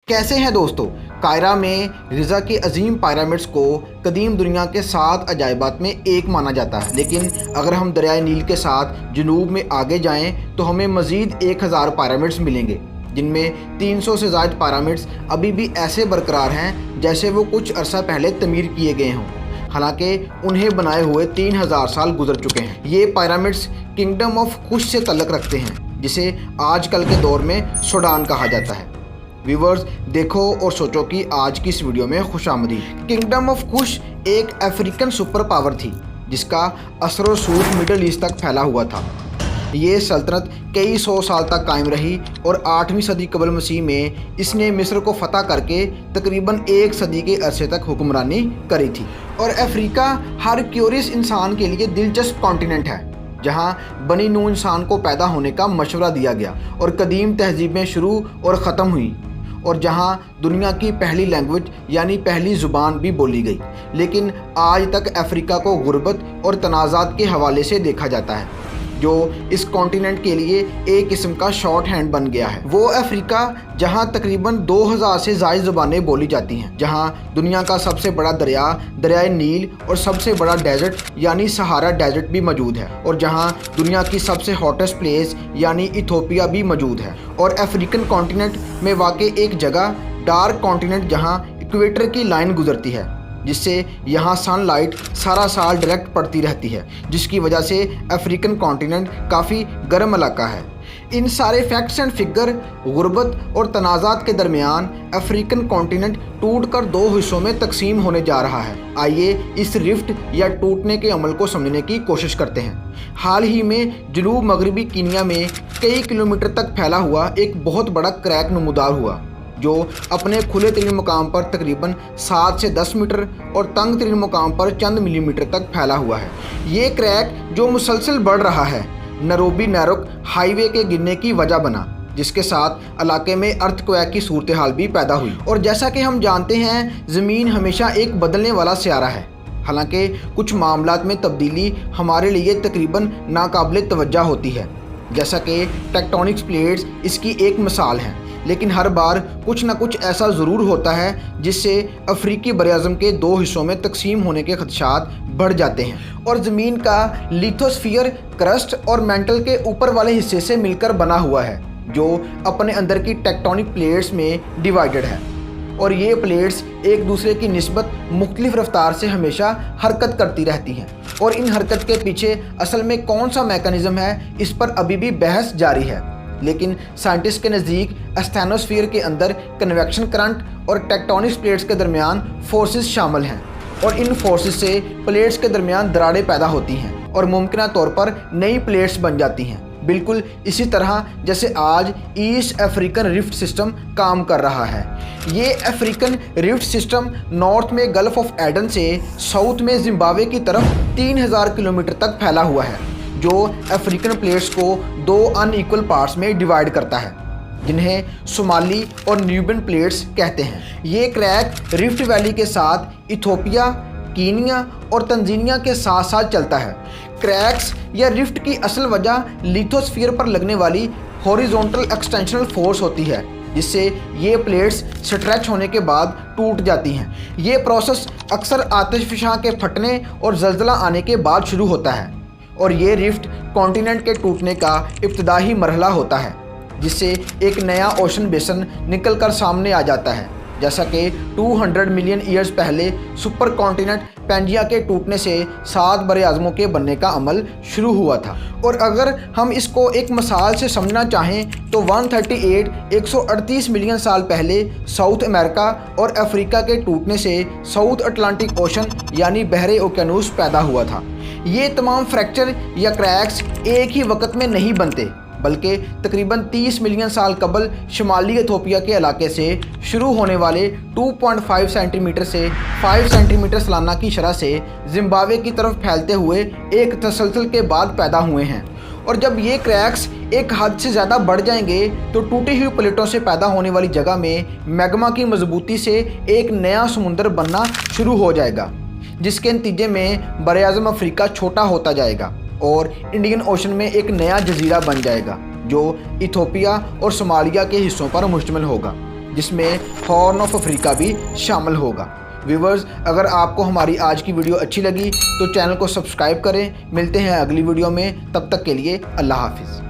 कैसे हैं दोस्तों। कायरा में गिज़ा के अजीम पिरामिड्स को कदीम दुनिया के 7 अजायबात में एक माना जाता है, लेकिन अगर हम दरियाए नील के साथ जनूब में आगे जाएं तो हमें मज़ीद 1000 पिरामिड्स मिलेंगे, जिनमें 300 से ज़ायद पिरामिड्स अभी भी ऐसे बरकरार हैं जैसे वो कुछ अरसा पहले तमीर किए गए हों, हालांकि उन्हें बनाए हुए 3000 साल गुजर चुके हैं। ये पिरामिड्स किंगडम ऑफ कुश से तल्लुक़ रखते हैं, जिसे आजकल के दौर में सूडान कहा जाता है। व्यूवर्स, देखो और सोचो कि आज की इस वीडियो में खुशामदीद। किंगडम ऑफ कुश एक अफ्रीकन सुपर पावर थी जिसका असर रसूख मिडल ईस्ट तक फैला हुआ था। ये सल्तनत कई 100 साल तक कायम रही और 8वीं सदी कबल मसीह में इसने मिस्र को फतह करके तकरीबन 1 सदी के अरसे तक हुक्मरानी करी थी। और अफ्रीका हर क्यूरियस इंसान के लिए दिलचस्प कॉन्टिनेंट है, जहाँ बनी नू इंसान को पैदा होने का मशवरा दिया गया और कदीम तहजीबें शुरू और ख़त्म हुई, और जहाँ दुनिया की पहली लैंग्वेज यानी पहली ज़ुबान भी बोली गई। लेकिन आज तक अफ्रीका को गुर्बत और तनाज़ात के हवाले से देखा जाता है, जो इस कॉन्टिनेंट के लिए एक किस्म का शॉर्ट हैंड बन गया है। वो अफ्रीका जहां तकरीबन 2000 से ज़ायद ज़ुबानें बोली जाती हैं, जहां दुनिया का सबसे बड़ा दरिया दरियाए नील और सबसे बड़ा डेजर्ट यानी सहारा डेजर्ट भी मौजूद है, और जहां दुनिया की सबसे हॉटेस्ट प्लेस यानी इथोपिया भी मौजूद है। और अफ्रीकन कॉन्टिनेंट में वाक़ई एक जगह डार्क कॉन्टिनेंट जहां इक्वेटर की लाइन गुजरती है, जिससे यहाँ सनलाइट सारा साल डायरेक्ट पड़ती रहती है, जिसकी वजह से अफ्रीकन कॉन्टिनेंट काफ़ी गर्म इलाका है। इन सारे फैक्ट्स एंड फिगर गुर्बत और तनाज़ात के दरमियान अफ्रीकन कॉन्टिनेंट टूट कर 2 हिस्सों में तकसीम होने जा रहा है। आइए इस रिफ्ट या टूटने के अमल को समझने की कोशिश करते हैं। हाल ही में जनूब मगरबी कीनिया में कई किलोमीटर तक फैला हुआ एक बहुत बड़ा क्रैक नमूदार हुआ, जो अपने खुले तरीन मुकाम पर तकरीबन 7 से 10 मीटर और तंग तरीन मुकाम पर चंद मिलीमीटर तक फैला हुआ है। ये क्रैक जो मुसलसल बढ़ रहा है, नैरोबी नैरोक हाईवे के गिरने की वजह बना, जिसके साथ इलाके में अर्थक्वेक की सूरत हाल भी पैदा हुई। और जैसा कि हम जानते हैं, ज़मीन हमेशा एक बदलने वाला सियारा है। हालांकि कुछ मामलात में तब्दीली हमारे लिए तकरीबन नाकाबिल तवज्जो होती है, जैसा कि टेक्टोनिक प्लेट्स इसकी एक मिसाल है। लेकिन हर बार कुछ न कुछ ऐसा ज़रूर होता है जिससे अफ्रीकी बरआज़म के 2 हिस्सों में तकसीम होने के खदशात बढ़ जाते हैं, और ज़मीन का लिथोस्फीयर क्रस्ट और मेंटल के ऊपर वाले हिस्से से मिलकर बना हुआ है, जो अपने अंदर की टेक्टोनिक प्लेट्स में डिवाइडेड है। और ये प्लेट्स एक दूसरे की निस्बत मुख्तलिफ रफ्तार से हमेशा हरकत करती रहती हैं, और इन हरकत के पीछे असल में कौन सा मैकेनिज़्म है, इस पर अभी भी बहस जारी है। लेकिन साइंटिस्ट के नज़दीक एस्थेनोस्फीयर के अंदर कन्वेक्शन करंट और टेक्टोनिक प्लेट्स के दरमियान फोर्सेस शामिल हैं, और इन फोर्सेस से प्लेट्स के दरमियान दरारें पैदा होती हैं और मुमकिन तौर पर नई प्लेट्स बन जाती हैं, बिल्कुल इसी तरह जैसे आज ईस्ट अफ्रीकन रिफ्ट सिस्टम काम कर रहा है। ये अफ्रीकन रिफ्ट सिस्टम नॉर्थ में गल्फ ऑफ एडन से साउथ में जिम्बाब्वे की तरफ 3000 किलोमीटर तक फैला हुआ है, जो अफ्रीकन प्लेट्स को 2 अनइक्वल पार्ट्स में डिवाइड करता है, जिन्हें सोमाली और न्यूबियन प्लेट्स कहते हैं। ये क्रैक रिफ्ट वैली के साथ इथोपिया, कीनिया और तंजानिया के साथ साथ चलता है। क्रैक्स या रिफ्ट की असल वजह लिथोस्फीयर पर लगने वाली हॉरिजॉन्टल एक्सटेंशनल फोर्स होती है, जिससे ये प्लेट्स स्ट्रेच होने के बाद टूट जाती हैं। ये प्रोसेस अक्सर आतिशफशां के फटने और जल्जला आने के बाद शुरू होता है, और ये रिफ्ट कॉन्टिनेंट के टूटने का इब्तदाई मरहला होता है, जिससे एक नया ओशन बेसन निकल कर सामने आ जाता है, जैसा कि 200 मिलियन ईयर्स पहले सुपर कॉन्टिनेंट पैंजिया के टूटने से 7 बरआज़मों के बनने का अमल शुरू हुआ था। और अगर हम इसको एक मिसाल से समझना चाहें तो 138 मिलियन साल पहले साउथ अमेरिका और अफ्रीका के टूटने से साउथ अटलांटिक ओशन यानी बहरे ओकेनूस पैदा हुआ था। ये तमाम फ्रैक्चर या क्रैक्स एक ही वक्त में नहीं बनते, बल्कि तकरीबन 30 मिलियन साल कबल शुमाली इथोपिया के इलाके से शुरू होने वाले 2.5 सेंटीमीटर से 5 सेंटीमीटर सालाना की शरह से जिम्बाब्वे की तरफ फैलते हुए एक तसलसल के बाद पैदा हुए हैं। और जब ये क्रैक्स एक हद से ज़्यादा बढ़ जाएंगे तो टूटी हुई प्लेटों से पैदा होने वाली जगह में मैग्मा की मजबूती से एक नया समुंदर बनना शुरू हो जाएगा, जिसके नतीजे में बरआज़म अफ्रीका छोटा होता जाएगा और इंडियन ओशन में एक नया जजीरा बन जाएगा, जो इथोपिया और सोमालिया के हिस्सों पर मुश्तमिल होगा, جس میں ہارن آف افریقہ بھی شامل ہوگا۔ ویورز، اگر آپ کو ہماری آج کی ویڈیو اچھی لگی تو چینل کو سبسکرائب کریں۔ ملتے ہیں اگلی ویڈیو میں، تب تک کے لیے اللہ حافظ۔